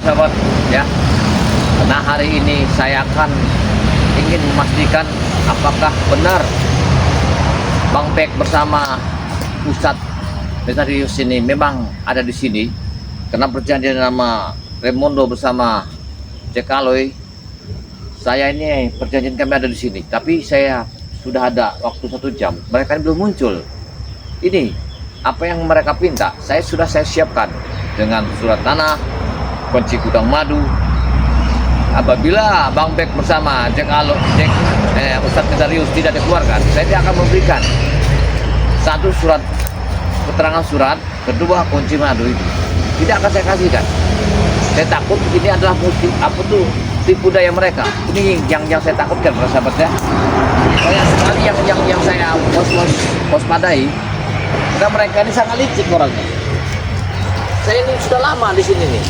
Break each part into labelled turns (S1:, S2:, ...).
S1: sahabat ya. Nah hari ini saya akan ingin memastikan apakah benar Bang Pek bersama Ustadz Metarius ini memang ada di sini, karena perjanjian nama Raimondo bersama Jack Aloy. Saya ini perjanjian kami ada di sini, tapi saya sudah ada waktu 1 jam, mereka belum muncul. Ini apa yang mereka pinta, saya siapkan dengan surat tanah, kunci gudang madu. Apabila Bang Pek bersama Jack Aloy, Ustadz Metarius tidak dikeluarkan, saya tidak akan memberikan satu surat keterangan surat, kedua kunci madu itu tidak akan saya kasihkan. Saya takut ini adalah tipu daya mereka. Ini yang saya takutkan para sahabat ya. Banyak sekali yang saya waspadai, karena mereka ini sangat licik orangnya. Saya ini sudah lama di sini nih,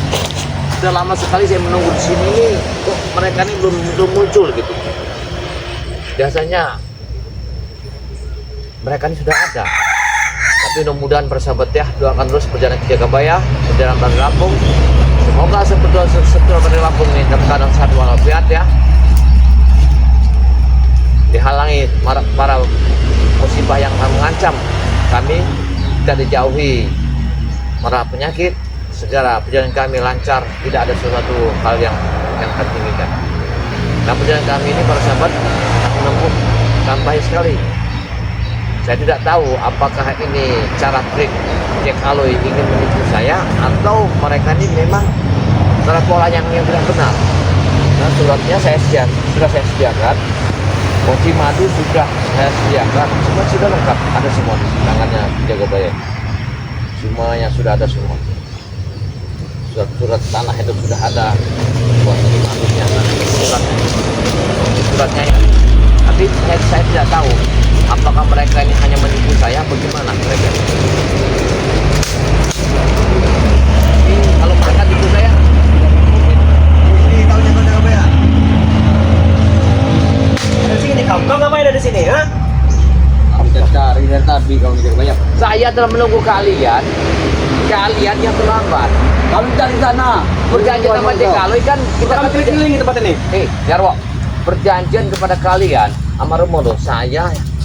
S1: sudah lama sekali saya menunggu di sini nih, kok mereka ini belum muncul gitu. Biasanya mereka ini sudah ada. Tapi mudah-mudahan persahabat ya, doakan terus perjalanan ke Jagabaya, perjalanan dari Lampung. Semoga setelah dari Lampung ini dalam keadaan sehat walafiat ya. Dihalangi para musibah yang mengancam kami, kita dijauhi mara penyakit, segala perjalanan kami lancar, tidak ada sesuatu hal yang kami inginkan. Nah perjalanan kami ini para sahabat menempuh tambah sekali. Saya tidak tahu apakah ini cara trik Jack Aloy ingin menipu saya, atau mereka ini memang cara pola yang tidak benar. Nah suratnya sudah saya sediakan, kunci madu sudah saya sediakan, semua sudah lengkap, ada semua di tangannya Jagabaya. Semuanya sudah ada semua. Surat tanah itu sudah ada, kunci madunya, suratnya ya. Tapi saya tidak tahu apakah mereka ini hanya menipu saya, bagaimana mereka ini. Kalau mereka tipu saya,
S2: ini kau jago apa ya? Ada sini kau ngapain ada di sini, ha? Kita cari dari tadi kau nih banyak.
S1: saya telah menunggu kalian yang terlambat.
S2: Kau cari sana.
S1: Perjanjian sama Jack Aloy kan kita
S2: kami keliling di tempat ini.
S1: Jarwo, perjanjian kepada kalian sama Raimondo,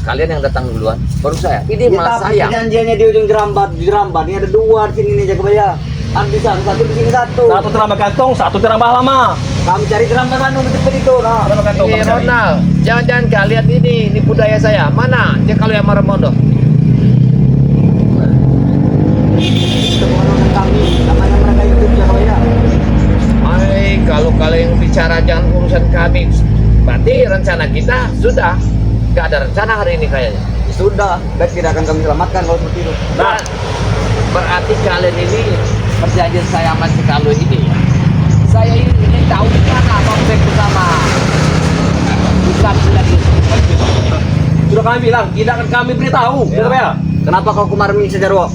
S1: kalian yang datang duluan, baru saya. Ini malah saya.
S2: Perjanjiannya di ujung jerambat, ini ada 2 di sini nih Jagabaya. Ada di sana, satu di sini satu.
S3: Satu terambah kantong, satu terambah lama.
S2: Kami cari jerambat anu betul itu. Nah,
S3: Terambah kantong.
S1: Ini Ronald, jangan kalian ini budaya saya. Mana Jack Aloy sama Raimondo?
S2: itu pengalaman kami, namanya mereka itu Jagabaya.
S1: Kalau kalian bicara jangan urusan kami, berarti rencana kita sudah nggak ada rencana hari ini kayaknya.
S2: Sudah, dan tidak akan kami selamatkan kalau seperti itu.
S1: Nah, berarti kalian ini perjanjian saya sama Jack Aloy ini ya. Saya ini tahu di mana Bang Pek bersama Ustadz lagi.
S3: Sudah kami bilang, tidak akan kami beritahu. Jagabaya.
S2: Kenapa kau kemarin ini Jarwo?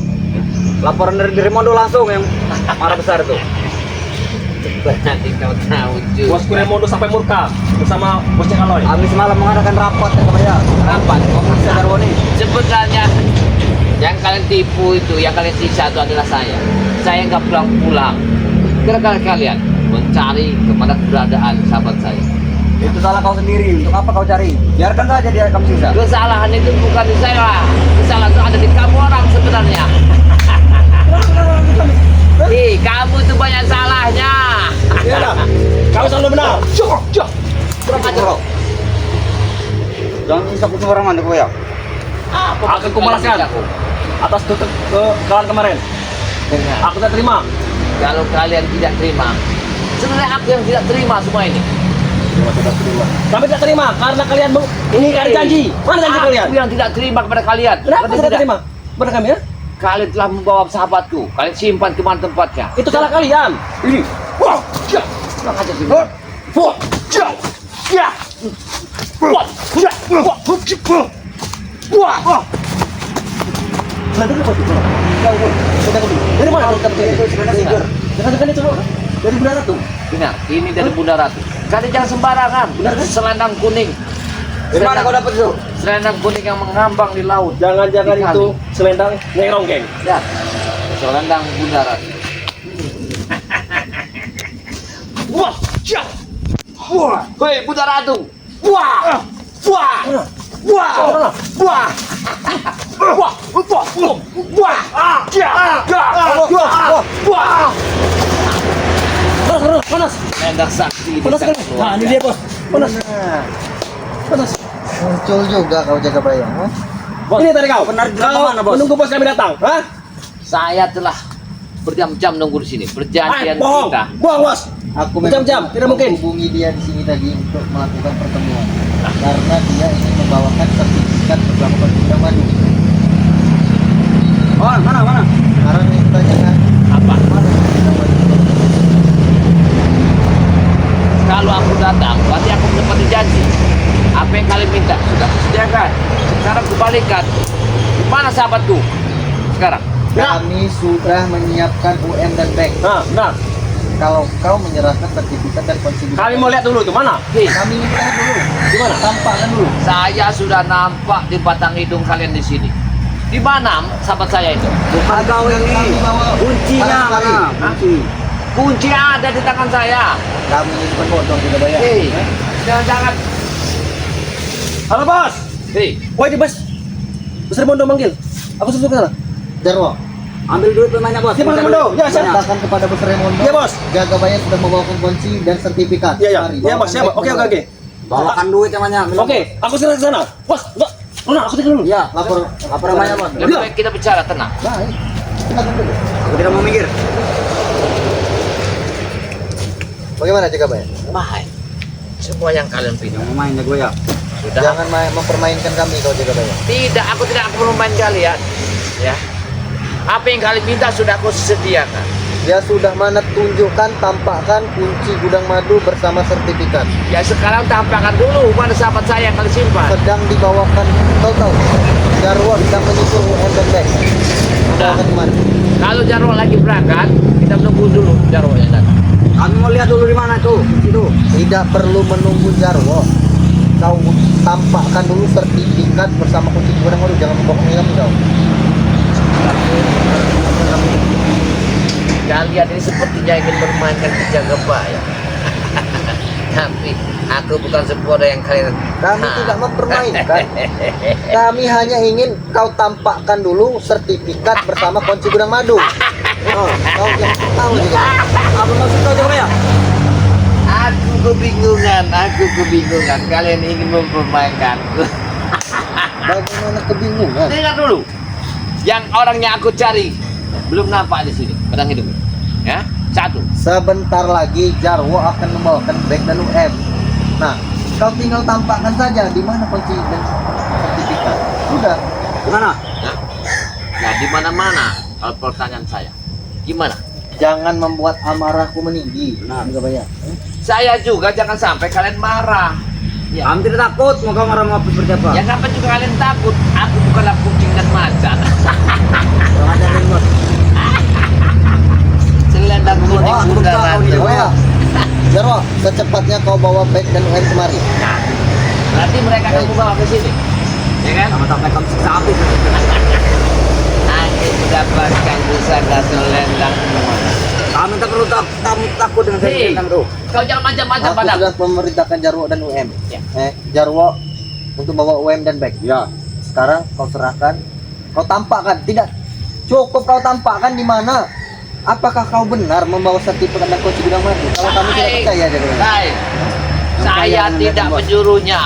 S2: Laporan dari Raimondo langsung yang marah besar itu.
S1: Nanti kau tahu juga.
S3: Bosku Raimondo sampai murka bersama Bos Jack Aloy.
S2: Kami semalam mengadakan rapat Jagabaya.
S1: Rapat.
S2: Komisi Jarwo nih.
S1: Sebenarnya yang kalian tipu itu, yang kalian siksa itu adalah saya. Saya nggak pulang-pulang. Gara-gara kalian mencari kemana keberadaan sahabat saya.
S2: Itu salah kau sendiri. Untuk apa kau cari? Biarkan saja dia kamu siksa.
S1: Kesalahan itu bukan di saya. Kesalahan itu ada di kamu orang sebenarnya. Kamu itu banyak salahnya.
S3: Iya, kau selalu benar.
S1: Kurang ajar kau.
S2: Jangan isap orang mana kau ya?
S3: Akan kumalaskan atas tutup kekalahan kemarin.
S1: Dengar,
S3: Aku tidak terima.
S1: kalau kalian tidak terima, sebenarnya aku yang tidak terima semua ini.
S3: Kami tidak terima karena kalian mengingkari janji. Mana janji kalian?
S1: Aku yang tidak terima kepada kalian.
S3: Kenapa
S1: Ngerti
S3: tidak terima? Benar kami ya?
S1: Kalian telah membawa sahabatku. Kalian simpan ke mana tempatnya.
S3: Itu salah kalian. Ini. Wah, ya.
S1: Kurang ajar sih.
S3: Wah, ya. Ya. Wah, ya. Wah, wah. Dari mana kau dapat ini? Dengar itu. Dari Bunda Ratu.
S1: Benar, ini dari Bunda Ratu. Kalian jangan sembarangan. Selendang kuning.
S2: Dari mana kau dapat itu?
S1: Selendang kuning yang mengambang di laut.
S3: Jangan-jangan
S1: Di kali.
S3: itu selendang Nyai Ronggeng.
S1: Ya, selendang Bunda Ratu. Hei, Buddha Ratu. Buah. Buah. Buah. Buah. Buah. Buah. Buah. Buah.
S3: Panas.
S1: Endang sakti.
S3: Panas kan? Nah, ini dia, Bos. Panas. Panas.
S2: Muncul juga kau jaga bayang.
S3: Bos, ini tadi kau.
S2: Benar di
S3: Kau
S2: mana, Bos?
S3: menunggu bos kami datang. Hah?
S1: Saya telah berjam-jam nunggu di sini. Perjanjian
S3: Bohong.
S1: kita.
S3: Bohong, Bos.
S2: Aku
S3: Berjam-jam, tidak mungkin.
S2: hubungi dia di sini tadi untuk melakukan pertemuan karena dia ingin membawakan sertifikat bersama Konsumen Madu.
S3: Oh, mana?
S2: Sekarang yang kutanyakan,
S1: Apa?
S2: mana Konsumen Madu?
S1: Kalau aku datang, berarti aku menepati janji. Apa yang kalian minta sudah kusediakan. Sekarang kebalikan. Mana sahabatku? Sekarang.
S2: Kami sudah menyiapkan UM dan bank.
S3: Nah, benar.
S2: Kalau kau menyerahkan sertifikat dan kontribusi,
S3: Kami mau lihat dulu itu mana?
S1: Hei,
S2: kami ingin lihat dulu.
S3: Di mana?
S2: Tampakkan dulu.
S1: saya sudah nampak di batang hidung kalian di sini. Di mana sahabat saya itu?
S2: Bukan kau ini. Kami bawa
S3: Kuncinya mana?
S2: Kunci.
S1: Kunci ada di tangan saya.
S2: Kami ini bukan bodoh tidak bayar.
S1: Hei, jangan-jangan.
S3: Halo, Bos.
S1: Hei,
S3: Woi, di Bos. Bos Raimondo manggil. Aku suruh ke sana.
S2: Jarwo,
S4: Ambil duit pemainnya bos.
S3: Siapa Raimondo? Ya, siap.
S2: katakan kepada Bos Raimondo.
S3: Iya, Bos.
S2: Jaga bayar sudah membawakan kunci dan sertifikat.
S3: Iya,
S2: Mari,
S3: Iya, Bos.
S2: bawakan
S3: Siap.
S2: back
S3: Oke.
S2: beneran.
S4: Bawakan duit namanya.
S3: Oke, aku sekarang ke sana. Bos, enggak. Nona, aku tinggal dulu.
S4: Iya.
S2: Lapor
S4: Apa namanya bos?
S1: lebih baik kita bicara tenang.
S2: Baik. Silakan dulu.
S4: Aku tidak mau mikir.
S2: Bagaimana jaga bayar?
S1: Baik. Semua yang kalian pilih
S4: Yang main gue ya.
S1: sudah.
S2: Jangan mempermainkan kami kau jaga bayar.
S1: Tidak, aku tidak akan memain kalian. Ya. Apa yang kalian minta sudah aku sediakan.
S2: Ya sudah, mana tunjukkan, tampakkan kunci gudang madu bersama sertifikat.
S1: Ya sekarang tampakkan dulu mana sahabat saya yang kalian simpan.
S2: Sedang dibawakan, kau tahu, Jarwo sedang menyusul UM dan bank.
S1: Udah.
S2: Bawakan kemana?
S1: Kalau Jarwo lagi berangkat, kita menunggu dulu Jarwo yang datang.
S4: Kami mau lihat dulu di mana tuh. Itu.
S2: Tidak perlu menunggu Jarwo. Kau tampakkan dulu sertifikat bersama kunci gudang madu. Jangan membohongi kami kau.
S1: Kalian ini sepertinya ingin bermainkan penjaga bayar. Tapi aku bukan sebuah yang kalian.
S2: Kami tidak mempermainkan. Kami hanya ingin kau tampakkan dulu sertifikat bersama kunci gudang madu. Oh, kau yang tahu juga.
S4: Apa maksud kau jaga ya?
S1: Aku kebingungan. Kalian ingin mempermainkanku.
S2: Bagaimana kebingungan?
S1: Dengar dulu. Yang orangnya aku cari belum nampak di sini. Pedang hidup. Ya, satu.
S2: Sebentar lagi Jarwo akan membawakan bank dan UM. Nah, kau tinggal tampakkan saja di mana kunci dan sertifikat. Sudah.
S4: Di mana?
S1: Nah, di mana-mana. Kalau pertanyaan saya, gimana?
S2: Jangan membuat amarahku meninggi.
S4: Benar.
S2: Juga bayar.
S1: Saya juga jangan sampai kalian marah. Ya.
S4: Kami tidak takut. Mau kau marah mau seperti apa?
S1: Ya kenapa juga kalian takut? Aku bukanlah kucing dan macan.
S4: Kurang ajar ini bos.
S1: Selendang kuning
S4: Wah,
S1: Bunda
S4: betul,
S1: Ratu.
S4: Jawa.
S2: Jarwo, Jarwo, secepatnya kau bawa bank dan UM kemari.
S1: Berarti mereka akan bawa ke sini. Ya kan?
S4: Sampai kami siksa habis.
S1: Aku mendapatkan pusaka selendang.
S4: Kami tak perlu takut dengan
S1: Hei,
S4: sertifikat itu.
S1: kau jangan macam-macam
S2: Aku
S1: padaku.
S2: sudah memerintahkan Jarwo dan UM.
S1: Ya.
S2: Jarwo untuk bawa UM dan bank.
S4: Ya.
S2: Sekarang kau serahkan, kau tampakkan. Tidak cukup kau tampakkan di mana. Apakah kau benar membawa sertifikat dan kunci gudang madu? Kalau kami tidak percaya, Jarwo.
S1: Baik. Saya
S4: Percaya
S1: tidak
S4: dengan
S1: menyuruhnya.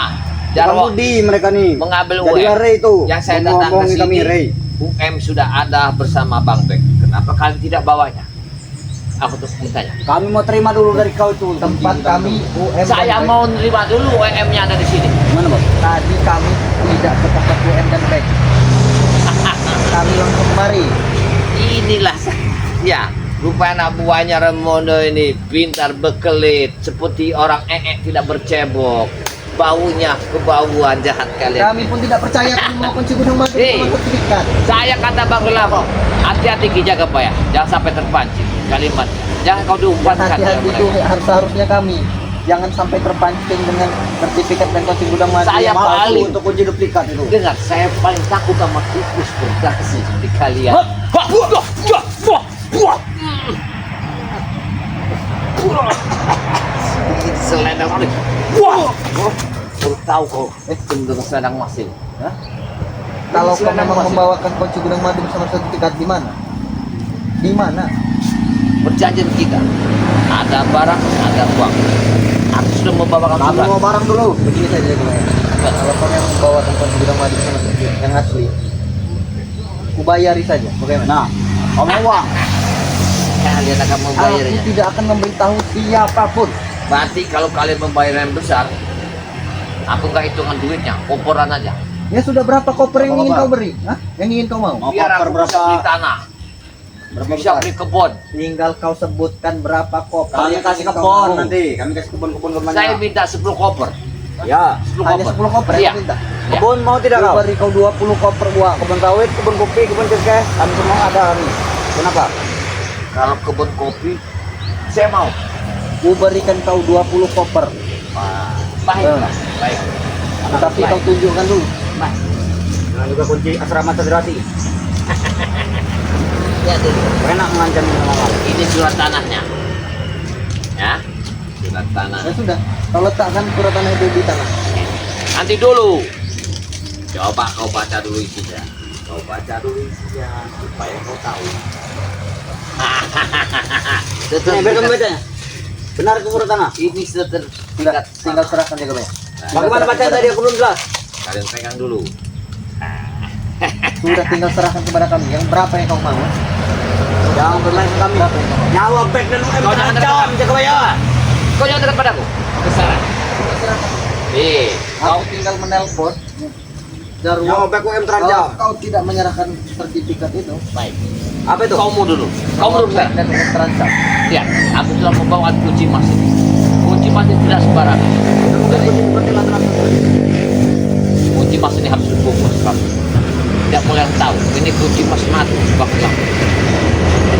S1: Jarwo
S4: Kamu di mereka nih.
S1: mengambil
S4: Jadi
S1: UM.
S4: Ray itu.
S1: Yang saya datang ke
S4: Ngomongin kami
S1: sini,
S4: Ray.
S1: UM sudah ada bersama Bang Bek. Kenapa kalian tidak bawanya? Aku tuh bertanya.
S4: Kami mau terima dulu dari kau itu.
S2: Tempat kami UM
S1: Saya
S2: dan bank.
S1: mau nerima dulu UM-nya ada di sini.
S4: Mana bos?
S2: Tadi kami tidak ke tempat UM dan bank. Kami langsung kemari.
S1: Inilah ya, rupa anak buahnya Raimondo ini pintar bekelit seperti orang tidak bercebok. Baunya kebauan jahat kalian.
S2: Kami pun tidak percaya kami mau kunci gudang madu
S1: Hei.
S2: sama sertifikat.
S1: Saya kata Bang Gelamo, hati-hati Ki jaga ya, jangan sampai terpancing kalimat. Jangan kau diumpankan
S2: Hati-hati itu harusnya kami. Jangan sampai terpancing dengan sertifikat dan kunci gudang madu.
S1: Saya
S2: yang palsu.
S1: paling
S4: Untuk kunci duplikat itu.
S1: dengar, saya paling takut sama tikus berdasi seperti kalian. ini selendang Mas. Wah, baru tahu kau cenderung selendang Mas ini.
S2: Hah? Kalau kau
S1: Selendang
S2: memang
S1: Mas.
S2: membawakan kunci gudang madu bersama sertifikat di mana? Di mana?
S1: Perjanjian kita ada barang, ada uang. Aku sudah membawakan
S4: Kamu
S1: surat.
S4: mau barang dulu.
S2: Begini saja kemarin. Kalau kau yang membawakan kunci gudang madu bersama sertifikat yang asli, kubayari saja. Bagaimana?
S4: Nah, kamu mau uang.
S1: Kalian akan
S2: Aku
S1: membayarnya.
S2: tidak akan memberitahu siapapun.
S1: Berarti kalau kalian membayar yang besar, aku nggak hitungan duitnya, komporan aja.
S2: Ya sudah, berapa koper yang
S4: Berapa,
S2: ingin
S4: Pak?
S2: kau beri? Hah? Yang ingin kau mau?
S4: Mau
S1: Biar
S4: koper
S1: aku bisa
S4: berapa?
S1: beli tanah,
S4: Berapa
S1: bisa
S4: besar?
S1: beli kebun.
S2: Tinggal kau sebutkan berapa koper.
S4: Kami
S2: yang
S4: kasih
S2: ingin kau
S4: kebun
S2: mau.
S4: nanti. Kami kasih kebun-kebun ke mana?
S1: Saya minta 10 koper.
S4: Ya.
S1: 10
S2: Hanya 10 koper
S1: Iya.
S2: yang minta.
S1: Ya.
S4: Kebun mau tidak
S2: Aku
S4: kau?
S2: beri kau 20 koper uang.
S4: Kebun sawit, kebun kopi, kebun cengkeh. Kami semua ada kami. Kenapa?
S1: Kalau kebun kopi, saya mau.
S2: Ku berikan kau 20 koper.
S1: Baiklah, baik.
S2: Tapi kau tunjukkan dulu.
S1: Baik.
S4: Dan juga kunci asrama Sadrati.
S1: Ya dulu.
S4: Enak mengancam sama kamu.
S1: Ini surat tanahnya. Ya, surat tanah.
S2: Ya sudah, kau letakkan surat tanah itu di tanah.
S1: Nanti dulu. Coba kau baca dulu isinya. Kau baca dulu isinya supaya kau tahu.
S4: Ini biar kamu bacanya. Benar itu surat tanah.
S1: Ini
S2: Sudah,
S1: sertifikat
S2: tinggal serahkan dia ke saya.
S4: Bagaimana bacaan tadi aku belum jelas.
S1: Kalian pegang dulu.
S2: Sudah, tinggal serahkan kepada kami. Yang berapa yang kau mau?
S4: Jangan bermain sama kami.
S2: Berapa yang kau mau?
S4: Nyawa back dan UM
S1: Kau jangan
S4: terancam,
S1: dekat.
S4: jaga bayar.
S1: Kau jangan dekat padaku. Besaran.
S2: Kau
S1: Kau
S2: tinggal menelpon. Jarwo,
S4: Nyawa back UM terancam.
S2: kau tidak menyerahkan sertifikat itu.
S1: baik.
S4: Apa itu?
S1: Kau mau dulu. Kau mau dulu.
S2: dan terancam.
S1: Ya, aku telah membawa kunci emas ini. Kunci emas ini tidak sembarangan. Kunci emas ini harus dibungkus, Pak. Tidak boleh yang tahu. Ini kunci emas mati, sebab hilang.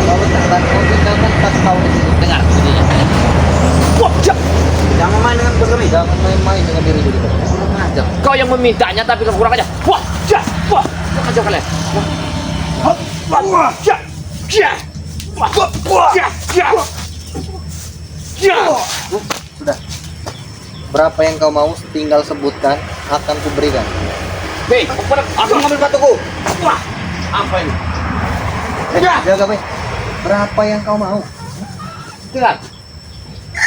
S2: Kau letakkan, kau tinggalkan tas kau di sini.
S1: Dengar bunyinya. Wah, jak!
S4: Jangan main dengan bos kami.
S2: Jangan main-main dengan diri diri kau.
S1: Kurang ajar. Kau yang memintanya tapi kau kurang ajar. Wah, jak! Wah, kurang ajar kalian. Wah, jak! Jak! Wah, jak! Jak! Jak!
S2: Sudah. Berapa yang kau mau, tinggal sebutkan, akan kuberikan.
S1: Hei,
S4: Aku ngambil batuku.
S1: wah, apa ini?
S2: Jaga baik. Berapa yang kau mau?
S1: Dengar.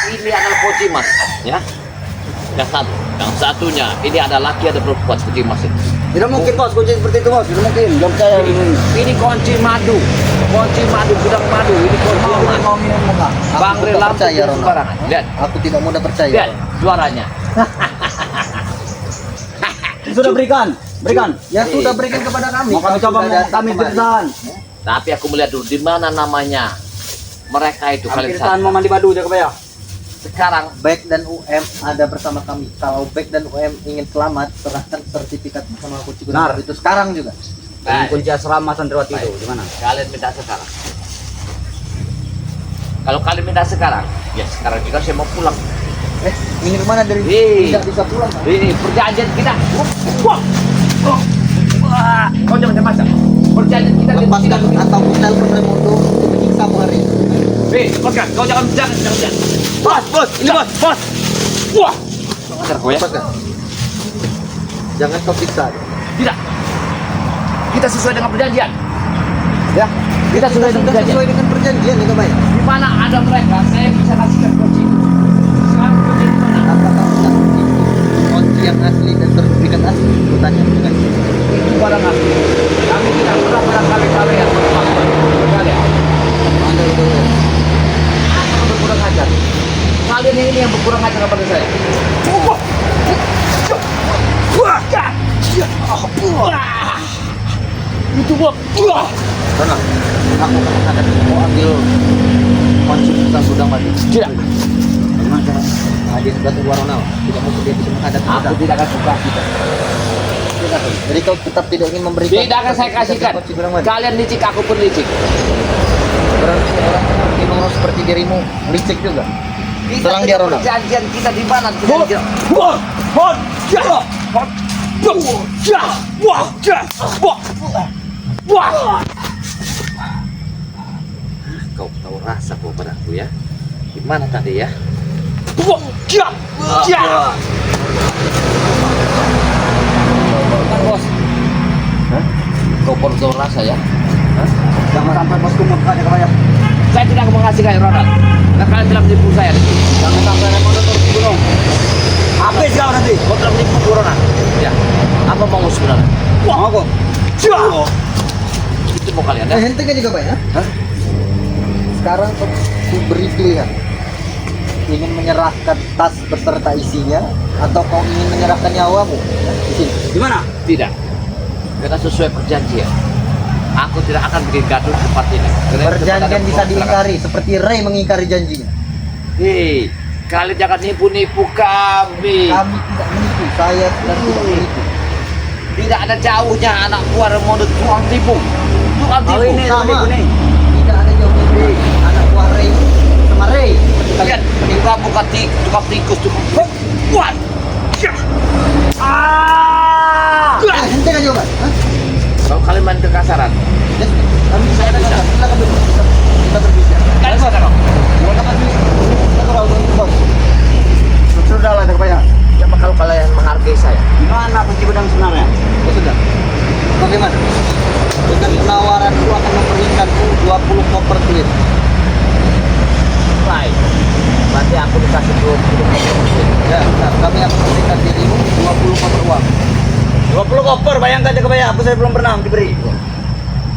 S1: Ini adalah kunci emas, ya. Yang satunya, ini ada laki ada perempuan kunci emas ini.
S4: Tidak mungkin bos, kunci seperti itu bos. Tidak mungkin. Belum percaya.
S1: Ini kunci madu, gudang madu. Ini kunci emas.
S4: Mau minum muka.
S1: Bang
S2: tidak
S1: Rela
S2: percaya, Ronald.
S1: sembarangan. Lihat,
S2: Aku tidak mudah percaya.
S1: lihat suaranya.
S4: Sudah berikan. Berikan.
S2: Ya sudah, berikan kepada kami.
S4: Mau kami
S2: Kau
S4: coba
S2: sudah
S4: mau
S2: datang
S4: kami
S2: kemari.
S4: bertahan.
S1: Tapi aku melihat dulu di mana namanya mereka itu
S4: Kami
S1: kalian
S4: bertahan mau
S1: sana.
S4: mandi badu jaga bayar.
S1: Sekarang
S2: Baik dan UM ada bersama kami. Kalau Baik dan UM ingin selamat, serahkan sertifikat sama kunci gudang
S4: Benar.
S2: itu sekarang juga.
S4: Dan kunci asrama Santriwati itu
S1: Baik.
S4: di mana?
S1: kalian minta sekarang. Kalau kalian minta sekarang, ya sekarang juga saya mau pulang.
S2: Ingin kemana dari
S1: Hei.
S2: tidak bisa pulang kan?
S1: Ini perjanjian kita. Wah, wah, kau jangan macam. Perjanjian kita
S2: Lepaskan atau telepon Raimundo untuk menyiksamu hari ini.
S1: Hei, lepaskan. Kau jangan. Bos, ini bos. Wah, ajar kau ya.
S2: Lepaskan. Jangan kau siksa.
S1: Tidak. Kita sesuai dengan perjanjian.
S2: Ya,
S1: Kita sesuai dengan
S2: sudah
S1: perjanjian.
S2: sesuai dengan perjanjian ya baik.
S1: Di mana ada mereka, saya bisa kasihkan kunci. Sekarang kunci di mana?
S2: Apakah sudah kunci yang asli dan sertifikat asli? Bertanya dengan
S1: Itu barang asli. Kami tidak pernah barangkali kalian berpakuan. Kalian.
S2: Anda udah
S1: Apa berkurang ajar? Kalian ini yang berkurang ajar kepada saya. Itu gua.
S2: Ronald, aku akan menghadapi mau ambil kunci gudang madu.
S1: Tidak.
S2: Bagaimana caranya? Nah, dia sudah tua Ronald. Tidak mungkin dia bisa menghadapi
S1: Aku
S2: kita.
S1: tidak akan suka kita.
S2: Tidak. Jadi kau tetap tidak ingin memberikan.
S1: Tidak akan saya kasihkan.
S2: kunci gudang madu.
S1: Kalian licik, aku pun licik.
S2: Berarti orang yang mau seperti dirimu licik juga. Serang dia, Ronald.
S1: Perjanjian kita di mana? Perjanjian. Kau tahu rasa kau padaku ya? Gimana tadi ya?
S2: Kan bos.
S1: Kau perlu rasa ya.
S4: Jangan sampai bosku murka aja kayak.
S1: Saya tidak mengasih kayak Ronald. Nah, kalian telah menipu saya.
S4: Jangan sampai Raymond turun gunung. Habis kau nanti.
S1: Kau telah menipu Ronald. Ya. Apa mau sebenarnya?
S4: Mau kok.
S1: Itu mau kalian ya.
S2: Hentikan juga Pak ya. Sekarang kau beri pilihan. Ingin menyerahkan tas beserta isinya atau kau ingin menyerahkan nyawamu? Di sini.
S4: Di mana?
S1: Tidak. Kita sesuai perjanjian. Aku tidak akan bikin gaduh seperti ini. Karena
S2: Perjanjian
S1: itu
S2: bisa
S1: ada
S2: diingkari seperti Ray mengingkari janjinya.
S1: Hei, kalian jangan nipu-nipu kami.
S2: Kami tidak menipu, saya sedang tidak menipu.
S1: Tidak ada jauhnya anak buah Ramondo tukang tipu. Tukang
S4: Oh,
S1: tipu.
S4: ini
S2: Sama.
S4: sama nih.
S2: Tidak ada jauhnya anak buah Ray sama Ray.
S1: Lihat, tukang bukan tukang tikus, tukang buat.
S2: Hentikan juga Pak.
S1: Kalau kalian main kekasaran,
S2: Ya, kami
S1: Saya bisa.
S2: Silakan dulu. Kita berbicara.
S1: kalian sadar dong.
S4: Sudahlah kayak.
S1: Coba kalau kalian menghargai saya.
S4: Di mana kunci gudang sebenarnya?
S2: Ya sudah. Bagaimana? Dengan penawaranku akan memberikanku 20 koper clear.
S1: Baik. Berarti aku dikasih 20 koper.
S2: Ya, nah, kami akan memberikan dirimu 20 koper uang.
S4: 20 koper, bayangkan aja kayak aku saya belum pernah diberi.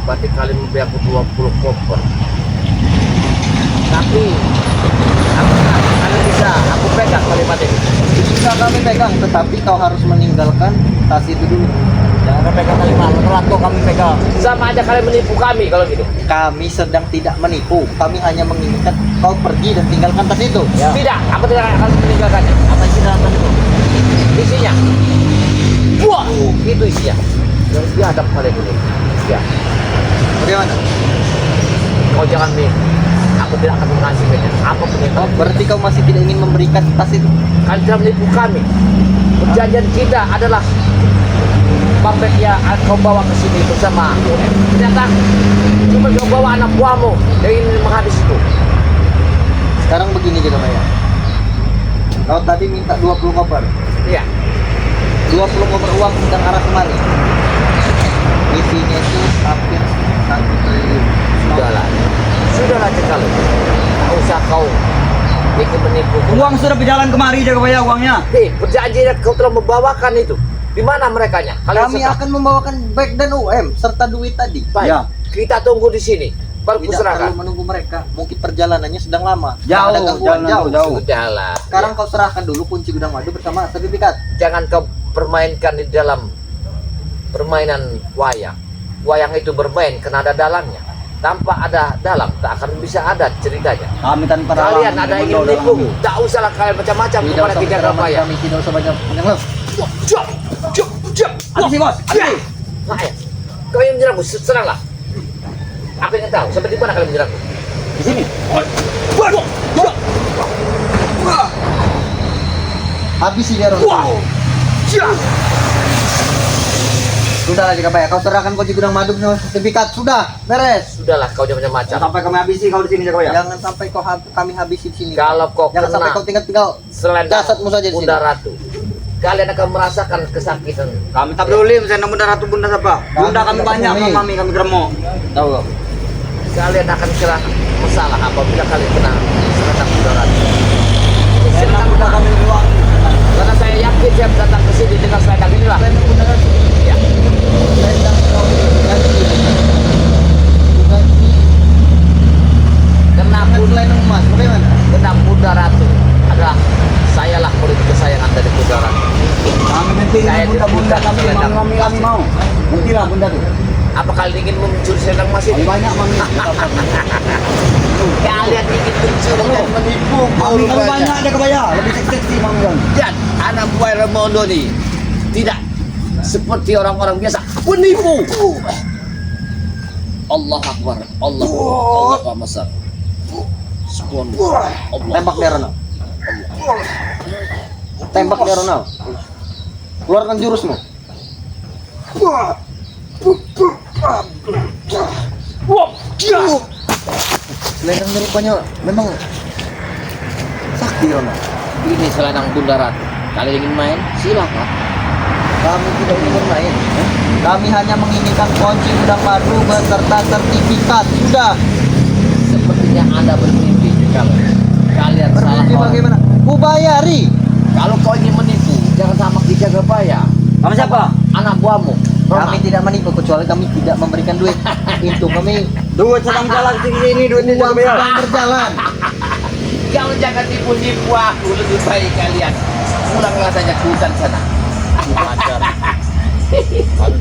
S1: Berarti kalian memberi aku 20 koper. Tapi kalian bisa, aku pegang kalimat ini.
S2: Bisa kami pegang, tetapi kau harus meninggalkan tas itu dulu.
S4: Jangan pegang kalimat, terlalu kami pegang.
S1: Sama aja kalian menipu kami kalau gitu.
S2: Kami sedang tidak menipu. Kami hanya menginginkan kau pergi dan tinggalkan tas itu.
S4: Ya.
S1: Tidak, aku tidak akan meninggalkannya.
S4: Apa isi dalam tas itu?
S1: Isinya. Wah, itu isinya. Yang dihadap kalian ini. Ya,
S2: Bagaimana?
S1: kau jangan nih. Aku tidak akan menghasilkannya. Apapun yang
S2: Oh,
S1: kau
S2: berarti kau masih tidak ingin memberikan tas itu?
S1: kalian telah menipu kami. Perjanjian kita adalah Pampet ya kau bawa ke sini bersama UM. Ternyata cuma kau bawa anak buahmu yang ingin menghabis itu.
S2: Sekarang begini juga Maya. Kau tadi minta 20 koper.
S1: Iya.
S2: 20 koper uang sedang arah kemari. Isinya itu hampir 1 triliun.
S1: Sudahlah. Sudahlah cekal. Tak usah kau ikut menipu.
S4: Uang sudah berjalan kemari aja kayak uangnya.
S1: Hei, perjanjian kau telah membawakan itu. Di mana merekanya? Kalian
S2: Kami
S1: serta.
S2: akan membawakan bag dan UM serta duit tadi.
S1: Baik.
S4: Ya.
S1: Kita tunggu di sini. Baru
S2: Tidak
S1: kuserahkan.
S2: perlu menunggu mereka. Mungkin perjalanannya sedang lama.
S4: Jauh,
S2: Ada gangguan,
S4: jauh.
S1: Sudahlah.
S2: Sekarang kau serahkan dulu kunci gudang madu bersama sertifikat.
S1: Jangan kau permainkan di dalam permainan wayang. Wayang itu bermain karena ada dalangnya. Tanpa ada dalang tak akan bisa ada ceritanya.
S4: Kami tanpa
S1: Kalian ada yang ingin menipu, tak usahlah kalian macam-macam
S2: Tidak
S1: kepada
S2: usah
S1: Ki
S2: berceramah
S1: Jagabaya.
S2: kami, tidak usah banyak mengeluh.
S4: Habis sih bos.
S1: Ya. Nah, ya. Kau yang menyerangku, seranglah. Aku ingin tahu sampai di mana kalian menyerangku.
S4: Di sini.
S2: Habisi dia Ron. Sudah lagi Jagabaya, kau serahkan kunci gudang madu bersama sertifikat. Sudah, beres.
S1: Sudahlah kau jangan macam-macam.
S4: Sampai kami habisi kau di sini aja kayak.
S2: Jangan sampai kami habisi di sini.
S1: Kalau kau
S2: Jangan sampai kau
S1: kena
S2: tinggal
S1: selendang
S2: jasadmu saja di sini.
S1: Bunda Ratu, kalian akan merasakan kesakitan.
S4: Kami tak peduli misalnya bunda ratu bunda siapa. Bunda kami
S2: tidak
S4: banyak,
S2: peduli.
S4: mami kami geremo.
S2: Tahu kau?
S1: Kalian akan kena masalah apabila kalian kena selendang Bunda Ratu. Ini
S4: Karena
S1: selendang
S4: bunda
S1: Bunda
S4: kami uang.
S1: Karena saya yakin saya datang ke sini dengan selendang inilah. Ya.
S2: Selendang kau ganti. Ganti.
S1: Kena
S2: Dengan selendang emas, bagaimana?
S1: kena Bunda Ratu adalah sayalah murid kesayangan dari Bunda Ratu.
S4: Kami nanti
S1: Saya
S4: bunda bunda
S1: tidak
S4: kami
S1: selendang.
S4: mami kami mau. Nantilah bunda tuh.
S1: Apa kalian ingin mencuri selendang emas
S4: Kami
S1: ini?
S4: banyak mami.
S1: Kalian ingin mencuri dan menipu
S4: Kami kami banyak aja kebaya. Lebih seksi mami kami.
S1: Dan anak buah Ramondo nih tidak seperti orang-orang biasa penipu. Allah Akbar, Allah Akbar. Subhanallah. Allah.
S2: Tembak dia Ronald. Tembak dia Ronald. Keluarkan jurusmu. Selendang rupanya memang sakti Ronald.
S1: Ini selendang Bunda Ratu. Kalian ingin main? Silakan.
S2: Kami tidak ingin bermain. Kami hanya menginginkan kunci gudang madu beserta sertifikat. Sudah.
S1: Sepertinya Anda bermimpi kalau kalian salah
S2: Bermimpi
S1: orang.
S2: bagaimana? Ku bayari.
S1: Kalau kau ingin menipu, jangan sama Kijaga Bayar.
S4: Kamu siapa?
S1: Anak buahmu.
S2: Kami tidak menipu kecuali kami tidak memberikan duit. Itu kami
S4: Duit sedang jalan sini, duitnya juga
S2: uang
S4: bayar.
S2: sedang berjalan.
S1: Kau jangan tipu-tipu aku, lebih baik kalian pulanglah saja ke hutan sana. Ajar.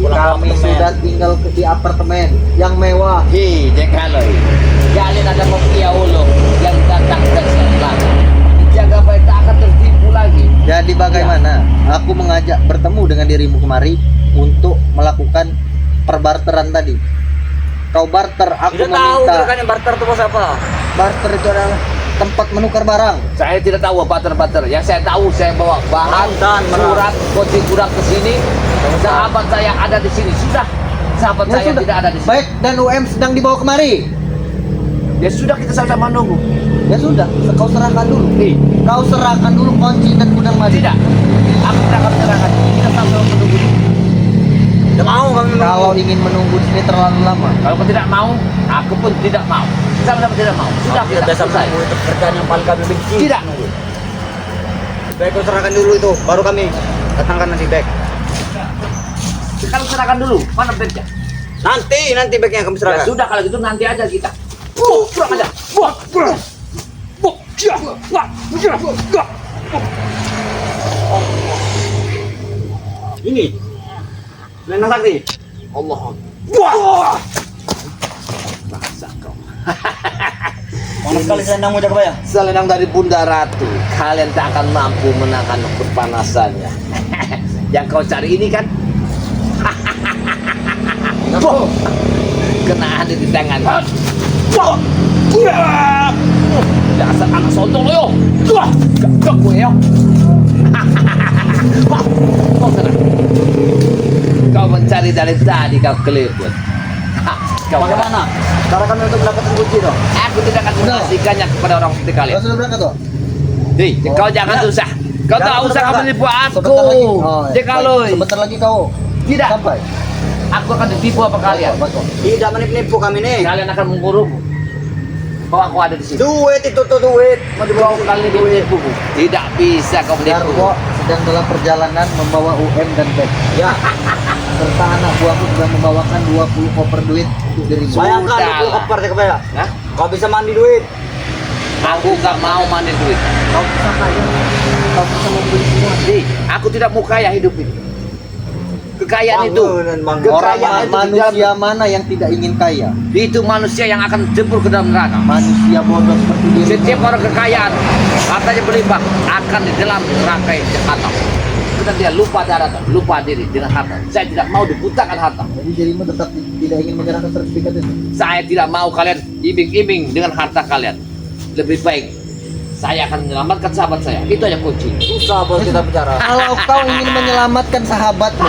S2: Kami sudah tinggal di apartemen yang mewah.
S1: Hei, kalau kalian ada mafia ulung yang datang dari selatan, jaga baik tak akan tertipu lagi.
S2: Jadi bagaimana? Aku mengajak bertemu dengan dirimu kemari untuk melakukan perbarteran tadi. Kau barter, aku
S4: Tidak tahu
S2: meminta.
S4: gerakan yang barter itu bos apa?
S2: Barter itu adalah tempat menukar barang.
S1: Saya tidak tahu barter-barter. Yang saya tahu saya bawa bahan,
S4: Dan
S1: surat, kunci gudang ke sini. Sahabat saya ada di sini. Sudah. Sahabat
S2: Ya
S1: saya
S2: sudah.
S1: tidak ada di sini.
S2: Baik, dan UM sedang dibawa kemari.
S1: Ya sudah, kita sama-sama nunggu.
S2: Ya sudah, kau serahkan dulu. Kau serahkan dulu kunci dan gudang madu.
S1: Tidak. Aku tidak akan menyerahkan. Kita sama-sama menunggu.
S4: Tidak mau kami menunggu.
S2: Kalau ingin menunggu di sini terlalu lama.
S1: Kalau kau tidak mau, aku pun tidak mau. Sama-sama tidak mau. Sudah,
S4: Kami
S1: kita
S4: biasa
S1: selesai.
S4: menunggu itu pekerjaan yang paling kami benci.
S1: Tidak.
S4: Baik, kau serahkan dulu itu, baru kami datangkan nanti back.
S1: Sekarang serahkan dulu. Mana bednya?
S4: Nanti backnya kami
S1: Ya
S4: serahkan.
S1: sudah, kalau gitu nanti aja kita. Kurang aja.
S4: Ini, Lenang Sakti.
S1: Allah. Bahasa kau.
S4: Panas sekali selendangmu jaga bayar.
S1: Selendang dari Bunda Ratu. Kalian tak akan mampu menahan kepanasannya. Yang kau cari ini kan? Kena ada di tangan. Dasar anak sontong lo yo. Gak gue yo. Kau kena. Kau mencari dari tadi kau keliput. Kau
S4: Bagaimana? Cara kami untuk mendapatkan kunci dong.
S1: Aku tidak akan mengasihkannya kepada orang seperti kalian.
S2: Kau sudah berangkat tuh?
S1: Hei, kau jangan susah. Kau tak usah kamu menipu aku.
S2: Sebentar lagi. Oh, ya.
S1: Jekaloi.
S2: Baik, sebentar lagi kau
S1: Tidak.
S2: sampai.
S1: Aku akan ditipu apa kalian?
S2: Baik, baik.
S4: Tidak menipu kami nih.
S1: Kalian akan mengurungku. Kau aku ada di sini.
S4: Duit itu tuh duit. Mau
S1: Kau
S4: dibawa
S1: kali menipu. Tidak bisa kau menipu.
S2: Darwo sedang dalam perjalanan membawa UM dan bag.
S4: Ya,
S2: Serta anak buahku sudah membawakan 20 koper duit untuk dirimu.
S4: bayangkan
S1: Sudah
S4: 20
S1: lah.
S4: koper jaga bayar.
S1: Hah?
S4: Kau bisa mandi duit.
S1: Aku gak mau mandi duit.
S2: Kau bisa kaya, kau bisa membeli semua.
S1: Hei, aku tidak mau kaya hidup ini. Kekayaan itu.
S4: Bangun.
S1: Kekayaan
S2: Orang
S1: itu
S2: manusia mana yang tidak ingin kaya?
S1: Itu manusia yang akan jebur ke dalam neraka.
S2: Manusia bodoh seperti dirimu.
S1: Setiap orang kekayaan, hartanya berlimpah, akan di dalam neraka yang jahat. Kita dia lupa daratan, lupa diri dengan harta. Saya tidak mau dibutakan harta.
S2: Jadi dirimu tetap tidak ingin menyerahkan sertifikat itu.
S1: Saya tidak mau kalian iming-iming dengan harta kalian. Lebih baik saya akan menyelamatkan sahabat saya. Itu aja kunci.
S4: Susah bos kita bicara.
S2: Kalau kau ingin menyelamatkan sahabatmu,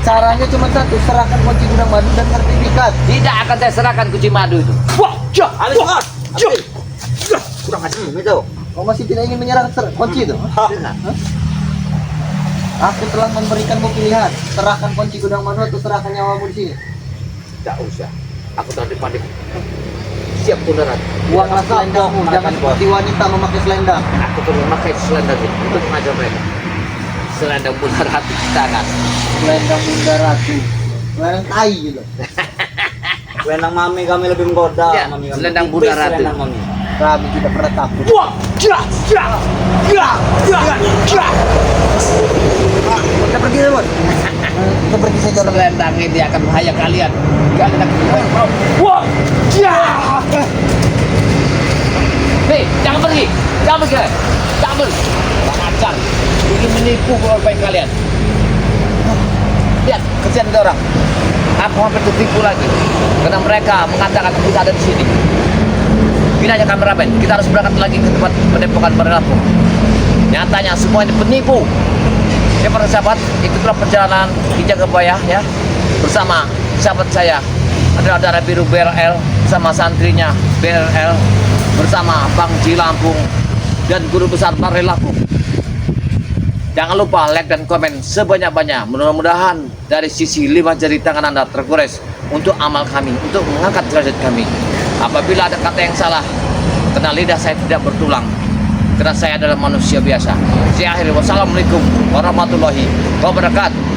S2: caranya cuma satu, serahkan kunci gudang madu dan sertifikat.
S1: Tidak akan saya serahkan kunci madu itu. Wah, jah,
S4: Alis
S1: wah,
S4: bos.
S1: jah.
S4: Kurang aja itu.
S2: Kau masih tidak ingin menyerahkan kunci itu?
S1: Dengar.
S2: Aku telah memberikanmu pilihan, serahkan kunci gudang madu atau serahkan nyawamu di sini.
S1: Tidak usah. Aku telah dipandik. Siap Bunda Ratu.
S2: Buanglah selendangmu, jangan seperti wanita memakai selendang.
S1: Aku telah memakai selendang ini untuk mengajar mereka. Selendang Bunda Ratu di tangan.
S2: Selendang Bunda Ratu, selendang tai gitu.
S4: Selendang mami kami lebih menggoda.
S1: Ya,
S4: Mami kami.
S1: selendang Bunda
S4: Tipis
S1: Ratu.
S4: selendang mami.
S2: Kami tidak pernah takut.
S1: Wah, jah, jah, jah, jah, jah.
S4: Kita pergi bos.
S2: Kita pergi saja.
S1: Selendang ini akan bahaya kalian. Kalian akan bahaya. Wah, jah. Hei, jangan pergi. Jangan pergi. Jangan pergi. Acar. Ingin menipu keluarga kalian. Lihat, kesian ada orang. Aku hampir tertipu lagi. Karena mereka mengatakan kita ada di sini. Ini hanya kameramen. Kita harus berangkat lagi ke tempat pendepokan berlaku. Nyatanya semua ini penipu. Ya para sahabat, ikutlah perjalanan Kijaga Bayah ya bersama sahabat saya adalah Darah Biru BRL bersama santrinya BRL bersama Bang Ji Lampung dan Guru Besar Partai Lampung. Jangan lupa like dan komen sebanyak-banyak. Mudah-mudahan dari sisi 5 jari tangan Anda tergores untuk amal kami, untuk mengangkat derajat kami. Apabila ada kata yang salah, karena lidah saya tidak bertulang, karena saya adalah manusia biasa. Saya akhiri, wassalamualaikum warahmatullahi wabarakatuh.